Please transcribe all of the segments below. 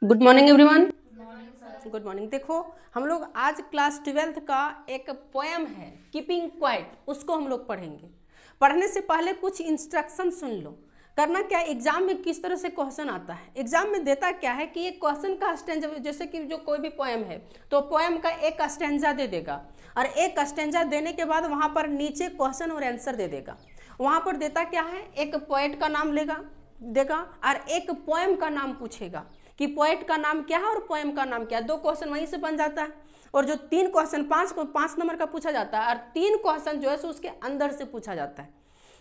Good morning everyone. Good morning. देखो हम लोग आज क्लास 12th का एक पोएम है कीपिंग क्वाइट, उसको हम लोग पढ़ेंगे। पढ़ने से पहले कुछ इंस्ट्रक्शन सुन लो। करना क्या, एग्जाम में किस तरह से क्वेश्चन आता है। एग्जाम में देता क्या है कि एक क्वेश्चन का स्टेंजा, जैसे कि जो कोई भी पोएम है तो पोएम का एक स्टेंजा दे देगा और एक स्टेंजा देने के बाद वहाँ पर नीचे क्वेश्चन और आंसर दे देगा। वहाँ पर देता क्या है, एक पोएट का नाम देगा और एक पोएम का नाम पूछेगा कि पोएट का नाम क्या है और पोएम का नाम क्या है। 2 क्वेश्चन वहीं से बन जाता है। और जो 3 क्वेश्चन 5 नंबर का पूछा जाता है और 3 क्वेश्चन जो है सो उसके अंदर से पूछा जाता है।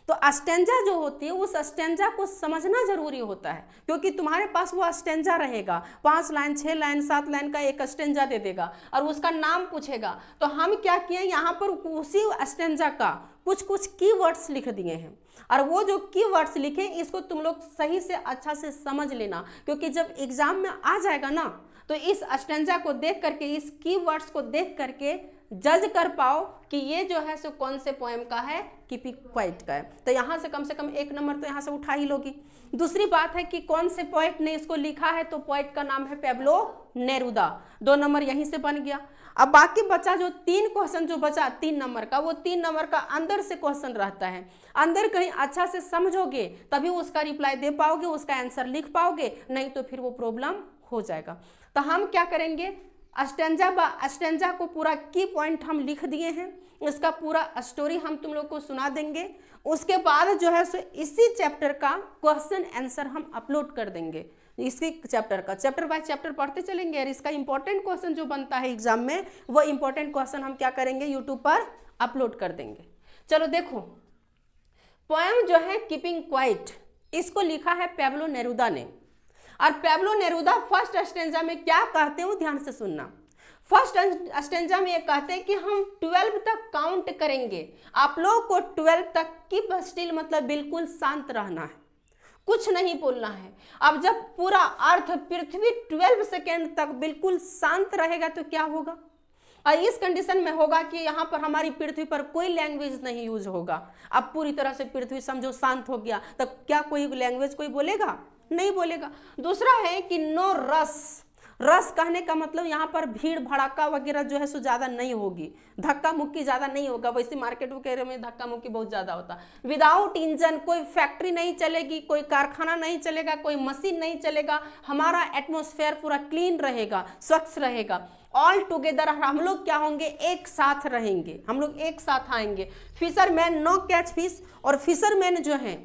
तो अस्टेंजा जो होती है उस अस्टेंजा को समझना जरूरी होता है, क्योंकि तुम्हारे पास वो अस्टेंजा रहेगा। 5 लाइन 6 लाइन 7 लाइन का एक अस्टेंजा दे देगा और उसका नाम पूछेगा। तो हम क्या किए, यहाँ पर उसी अस्टेंजा का कुछ कीवर्ड्स लिख दिए हैं और वो जो कीवर्ड्स लिखे इसको तुम लोग सही से अच्छा से समझ लेना, क्योंकि जब एग्जाम में आ जाएगा ना तो इस अस्टेंजा को देख करके, इस कीवर्ड्स को देख करके जज कर पाओ कि ये जो है सो कौन से पोएम का है, कीपिंग क्वाइट का है। तो यहाँ से कम 1 नंबर तो यहाँ से उठा ही लोगी। दूसरी बात है कि कौन से पोएट ने इसको लिखा है, तो पोएट का नाम है पेब्लो नेरुदा। 2 नंबर यहीं से बन गया। अब बाकी बचा जो 3 क्वेश्चन जो बचा 3 नंबर का, वो 3 नंबर का अंदर से क्वेश्चन रहता है। अंदर कहीं अच्छा से समझोगे तभी उसका रिप्लाई दे पाओगे, उसका आंसर लिख पाओगे, नहीं तो फिर वो प्रॉब्लम हो जाएगा। तो हम क्या करेंगे, अस्टेंजा को पूरा की पॉइंट हम लिख दिए हैं, इसका पूरा स्टोरी हम तुम लोग को सुना देंगे। उसके बाद जो है सो इसी चैप्टर का क्वेश्चन आंसर हम अपलोड कर देंगे। इसी चैप्टर बाय चैप्टर पढ़ते चलेंगे और इसका इंपॉर्टेंट क्वेश्चन जो बनता है एग्जाम में, वो इंपॉर्टेंट क्वेश्चन हम क्या करेंगे, यूट्यूब पर अपलोड कर देंगे। चलो देखो, पोएम जो है कीपिंग क्वाइट, इसको लिखा है पेब्लो नेरुदा ने। और पेब्लो नेरुदा फर्स्ट स्टेंजा में क्या कहते हैं वो ध्यान से सुनना। फर्स्ट स्टेंजा में ये कहते हैं कि हम 12 तक काउंट करेंगे। आप लोग को 12 तक कीप स्टिल मतलब बिल्कुल शांत रहना है, कुछ नहीं बोलना है। अब जब पूरा अर्थ पृथ्वी 12 सेकेंड तक बिल्कुल शांत रहेगा तो क्या होगा, और इस कंडीशन में होगा कि यहाँ पर हमारी पृथ्वी पर कोई लैंग्वेज नहीं यूज होगा। अब पूरी तरह से पृथ्वी समझो शांत हो गया, तब क्या कोई लैंग्वेज कोई बोलेगा, नहीं बोलेगा। दूसरा है कि नो रस कहने का मतलब यहाँ पर भीड़ भड़ाका वगैरह जो है सो ज़्यादा नहीं होगी, धक्का मुक्की ज़्यादा नहीं होगा। वैसे मार्केट वगैरह में धक्का मुक्की बहुत ज़्यादा होता। विदाउट इंजन कोई फैक्ट्री नहीं चलेगी, कोई कारखाना नहीं चलेगा, कोई मशीन नहीं चलेगा। हमारा एटमॉस्फेयर पूरा क्लीन रहेगा, स्वच्छ रहेगा। ऑल टुगेदर हम लोग क्या होंगे, एक साथ रहेंगे, हम लोग एक साथ आएंगे। फिशरमैन नो कैच फिश, और फिशरमैन जो है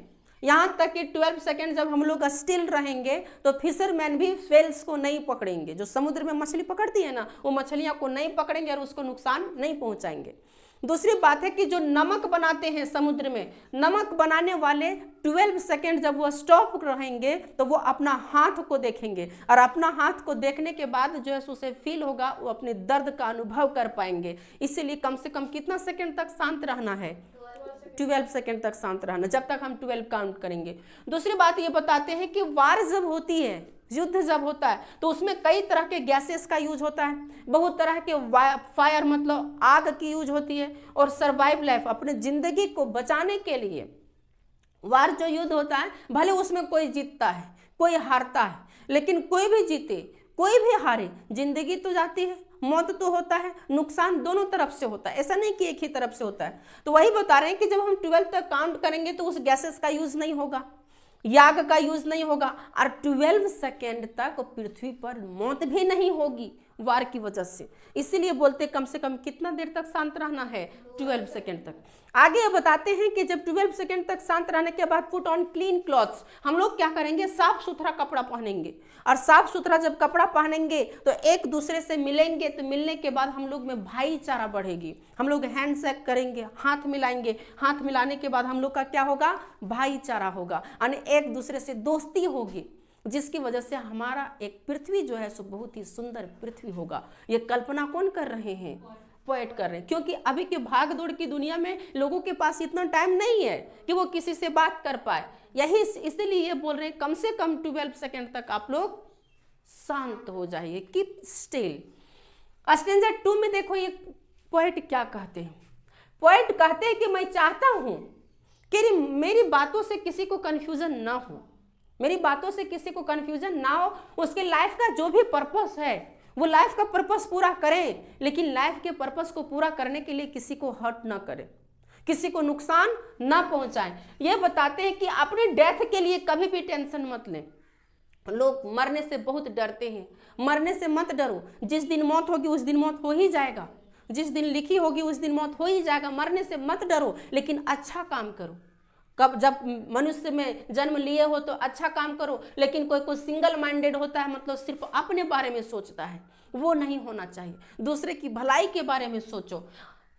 यहाँ तक कि 12 सेकेंड जब हम लोग स्टिल रहेंगे तो फिशरमैन भी व्हेल्स को नहीं पकड़ेंगे। जो समुद्र में मछली पकड़ती है ना, वो मछलियाँ को नहीं पकड़ेंगे और उसको नुकसान नहीं पहुँचाएंगे। दूसरी बात है कि जो नमक बनाते हैं समुद्र में, नमक बनाने वाले 12 सेकेंड जब वो स्टॉप रहेंगे तो वो अपना हाथ को देखेंगे और अपना हाथ को देखने के बाद जो है उसे फील होगा, वो अपने दर्द का अनुभव कर पाएंगे। इसीलिए कम से कम कितना सेकेंड तक शांत रहना है, 12 सेकेंड तक शांत रहना, जब तक हम 12 काउंट करेंगे। दूसरी बात ये बताते हैं कि वार जब होती है, युद्ध जब होता है, तो उसमें कई तरह के गैसेस का यूज होता है। बहुत तरह के फायर मतलब आग की यूज होती है। और सर्वाइव लाइफ अपने जिंदगी को बचाने के लिए वार जो युद्ध होता है, भले उसमें कोई जीतता है कोई हारता है, लेकिन कोई भी जीते कोई भी हारे, जिंदगी तो जाती है, मौत तो होता है, नुकसान दोनों तरफ से होता है, ऐसा नहीं कि एक ही तरफ से होता है। तो वही बता रहे हैं कि जब हम 12 तक काउंट करेंगे तो उस गैसेस का यूज नहीं होगा, याग का यूज नहीं होगा, और 12 सेकेंड तक पृथ्वी पर मौत भी नहीं होगी वार की वजह से। इसीलिए बोलते कम से कम कितना देर तक शांत रहना है, 12 सेकेंड तक। आगे बताते हैं कि जब 12 सेकेंड तक शांत रहने के बाद पुट ऑन क्लीन क्लॉथ्स, हम लोग क्या करेंगे, साफ सुथरा कपड़ा पहनेंगे। और साफ सुथरा जब कपड़ा पहनेंगे तो एक दूसरे से मिलेंगे, तो मिलने के बाद हम लोग में भाईचारा बढ़ेगी। हम लोग हैंडशेक करेंगे, हाथ मिलाएंगे, हाथ मिलाने के बाद हम लोग का क्या होगा, भाईचारा होगा, यानी एक दूसरे से दोस्ती होगी, जिसकी वजह से हमारा एक पृथ्वी जो है सो बहुत ही सुंदर पृथ्वी होगा। ये कल्पना कौन कर रहे हैं, पोएट कर रहे हैं। क्योंकि अभी के भाग दौड़ की दुनिया में लोगों के पास इतना टाइम नहीं है कि वो किसी से बात कर पाए। यही इसीलिए ये बोल रहे हैं कम से कम 12 सेकेंड तक आप लोग शांत हो जाइए, कीप स्टिल। स्टेंजा 2 में देखो ये पोएट क्या कहते हैं। पोएट कहते हैं कि मैं चाहता हूं कि मेरी बातों से किसी को कंफ्यूजन ना हो, मेरी बातों से किसी को कंफ्यूजन ना हो, उसके लाइफ का जो भी पर्पस है वो लाइफ का पर्पस पूरा करें, लेकिन लाइफ के पर्पस को पूरा करने के लिए किसी को हर्ट ना करें, किसी को नुकसान ना पहुंचाएं। ये बताते हैं कि अपने डेथ के लिए कभी भी टेंशन मत लें। लोग मरने से बहुत डरते हैं, मरने से मत डरो। जिस दिन मौत होगी उस दिन मौत हो ही जाएगा, जिस दिन लिखी होगी उस दिन मौत हो ही जाएगा। मरने से मत डरो, लेकिन अच्छा काम करो। कब जब मनुष्य में जन्म लिए हो तो अच्छा काम करो, लेकिन कोई सिंगल माइंडेड होता है, मतलब सिर्फ अपने बारे में सोचता है, वो नहीं होना चाहिए। दूसरे की भलाई के बारे में सोचो,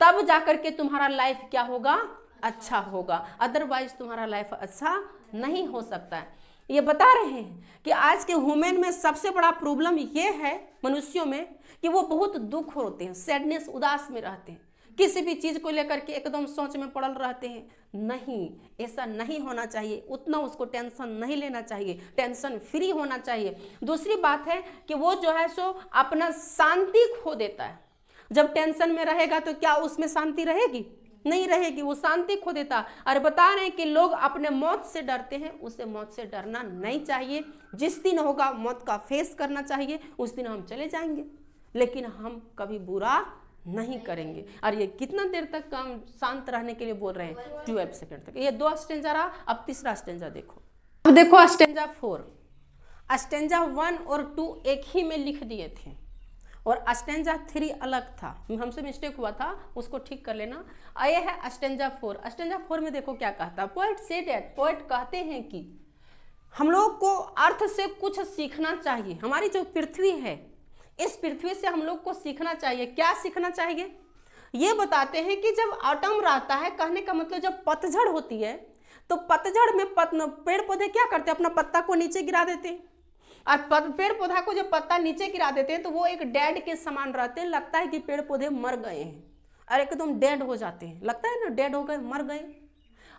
तब जाकर के तुम्हारा लाइफ क्या होगा, अच्छा होगा। अदरवाइज तुम्हारा लाइफ अच्छा नहीं हो सकता है। ये बता रहे हैं कि आज के ह्यूमन में सबसे बड़ा प्रॉब्लम ये है मनुष्यों में कि वो बहुत दुख होते हैं, सैडनेस, उदास में रहते हैं, किसी भी चीज को लेकर के एकदम सोच में पड़ल रहते हैं। नहीं, ऐसा नहीं होना चाहिए, उतना उसको टेंशन नहीं लेना चाहिए, टेंशन फ्री होना चाहिए। दूसरी बात है कि वो जो है सो अपना शांति खो देता है। जब टेंशन में रहेगा तो क्या उसमें शांति रहेगी? नहीं रहेगी, वो शांति खो देता। और बता रहे हैं कि लोग अपने मौत से डरते हैं, उसे मौत से डरना नहीं चाहिए। जिस दिन होगा मौत का फेस करना चाहिए, उस दिन हम चले जाएंगे, लेकिन हम कभी बुरा नहीं करेंगे। और ये कितना देर तक हम शांत रहने के लिए बोल रहे हैं? 12 सेकंड तक। ये 2 स्टेंजा रहा, अब तीसरा स्टेंजा देखो। अब देखो स्टेंजा 4। स्टेंजा 1 और 2 एक ही में लिख दिए थे और स्टेंजा 3 अलग था, हमसे मिस्टेक हुआ था, उसको ठीक कर लेना। आए है स्टेंजा 4। स्टेंजा 4 में देखो क्या कहता है। पोएट से डेट, पोएट कहते हैं कि हम लोग को अर्थ से कुछ सीखना चाहिए। हमारी जो पृथ्वी है, इस पृथ्वी से हम लोग को सीखना चाहिए। क्या सीखना चाहिए? ये बताते हैं कि जब ऑटम रहता है, कहने का मतलब जब पतझड़ होती है, तो पतझड़ में पेड़ पौधे क्या करते हैं? अपना पत्ता को नीचे गिरा देते हैं। और पेड़ पौधा को जब पत्ता नीचे गिरा देते हैं तो वो एक डेड के समान रहते हैं। लगता है कि पेड़ पौधे मर गए हैं और एकदम डेड हो जाते हैं, लगता है ना डेड हो गए, मर गए।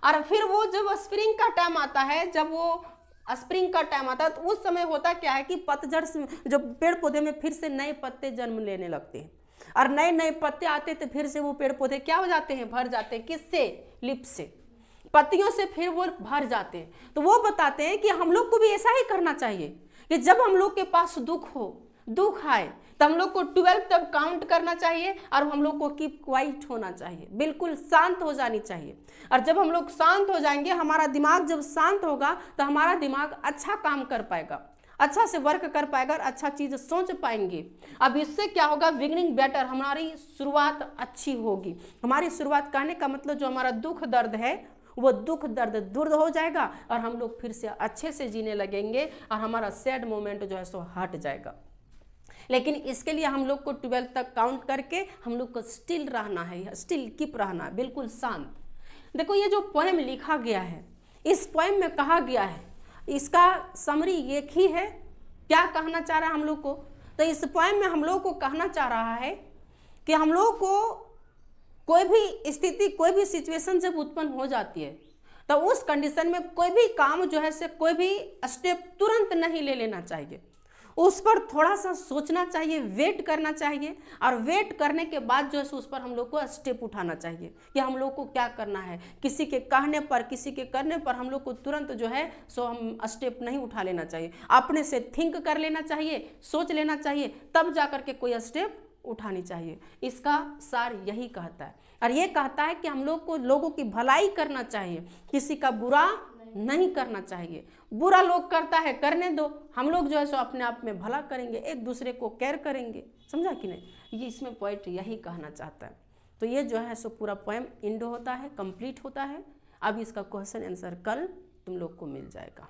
और फिर वो जब स्प्रिंग का टाइम आता है, जब वो स्प्रिंग का टाइम आता है, तो उस समय होता क्या है कि पतझड़ से जब पेड़ पौधे में फिर से नए पत्ते जन्म लेने लगते हैं और नए नए पत्ते आते तो फिर से वो पेड़ पौधे क्या हो जाते हैं? भर जाते हैं। किससे? लिप से, पत्तियों से फिर वो भर जाते हैं। तो वो बताते हैं कि हम लोग को भी ऐसा ही करना चाहिए कि जब हम लोग के पास दुख हो, दुख आए, तो हम लोग को 12 तक काउंट करना चाहिए और हम लोग को कीप क्वाइट होना चाहिए, बिल्कुल शांत हो जानी चाहिए। और जब हम लोग शांत हो जाएंगे, हमारा दिमाग जब शांत होगा तो हमारा दिमाग अच्छा काम कर पाएगा, अच्छा से वर्क कर पाएगा और अच्छा चीज सोच पाएंगे। अब इससे क्या होगा? बिगिनिंग बेटर, हमारी शुरुआत अच्छी होगी। हमारी शुरुआत कहने का मतलब जो हमारा दुख दर्द है वो दुख दर्द दूर हो जाएगा और हम लोग फिर से अच्छे से जीने लगेंगे और हमारा सैड मोमेंट जो है सो हट जाएगा। लेकिन इसके लिए हम लोग को 12 तक काउंट करके हम लोग को स्टिल रहना है, स्टिल कीप रहना है, बिल्कुल शांत। देखो ये जो पोएम लिखा गया है, इस पोएम में कहा गया है, इसका समरी एक ही है। क्या कहना चाह रहा है हम लोग को? तो इस पोएम में हम लोग को कहना चाह रहा है कि हम लोग को कोई भी स्थिति, कोई भी सिचुएशन जब उत्पन्न हो जाती है तो उस कंडीशन में कोई भी काम जो है से कोई भी स्टेप तुरंत नहीं ले लेना चाहिए, उस पर थोड़ा सा सोचना चाहिए, वेट करना चाहिए। और वेट करने के बाद जो है उस पर हम लोग को स्टेप उठाना चाहिए कि हम लोग को क्या करना है। किसी के कहने पर, किसी के करने पर हम लोग को तुरंत जो है सो हम स्टेप नहीं उठा लेना चाहिए। अपने से थिंक कर लेना चाहिए, सोच लेना चाहिए, तब जाकर के कोई स्टेप उठानी चाहिए। इसका सार यही कहता है। और ये कहता है कि हम लोग को लोगों की भलाई करना चाहिए, किसी का बुरा नहीं करना चाहिए। बुरा लोग करता है, करने दो, हम लोग जो है सो अपने आप में भला करेंगे, एक दूसरे को केयर करेंगे। समझा कि नहीं? ये इसमें पॉइंट यही कहना चाहता है। तो ये जो है सो पूरा पोएम इंड होता है, कंप्लीट होता है। अब इसका क्वेश्चन आंसर कल तुम लोग को मिल जाएगा।